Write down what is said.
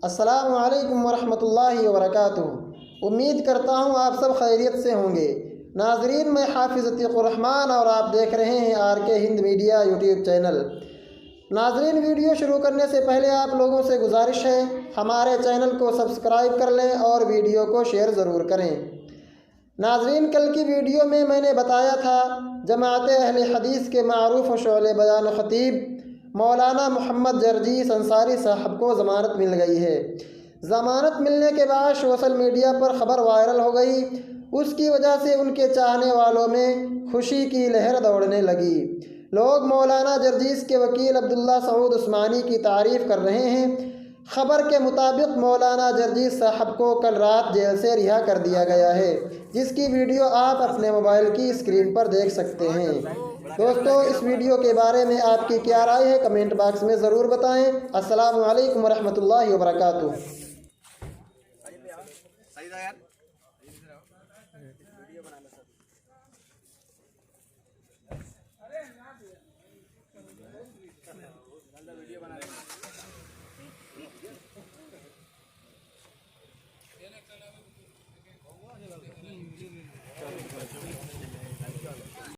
अस्सलामु अलैकुम वरहमतुल्लाहि वबरकातुहू। उम्मीद करता हूँ आप सब खैरियत से होंगे। नाजरीन, मैं हाफिज़ अतीक़ुर्रहमान और आप देख रहे हैं RK Hind media YouTube channel. नाजरीन, वीडियो शुरू करने से पहले आप लोगों से गुजारिश है, हमारे चैनल को सब्सक्राइब कर लें और वीडियो को शेयर ज़रूर करें। नाजरीन, कल की वीडियो में मैंने बताया था जमात अहले हदीस के मारूफ व शोले बयान ख़तीब मौलाना मोहम्मद जर्जीस अंसारी साहब को ज़मानत मिल गई है। ज़मानत मिलने के बाद सोशल मीडिया पर ख़बर वायरल हो गई। उसकी वजह से उनके चाहने वालों में खुशी की लहर दौड़ने लगी। लोग मौलाना जर्जीस के वकील अब्दुल्ला सऊद उस्मानी की तारीफ़ कर रहे हैं। ख़बर के मुताबिक मौलाना जर्जीस साहब को कल रात जेल से रिहा कर दिया गया है, जिसकी वीडियो आप अपने मोबाइल की स्क्रीन पर देख सकते हैं। दोस्तों, इस वीडियो के बारे में आपकी क्या राय है, कमेंट बॉक्स में ज़रूर बताएं। अस्सलामु अलैकुम वरहमतुल्लाहि वबरकातुहू।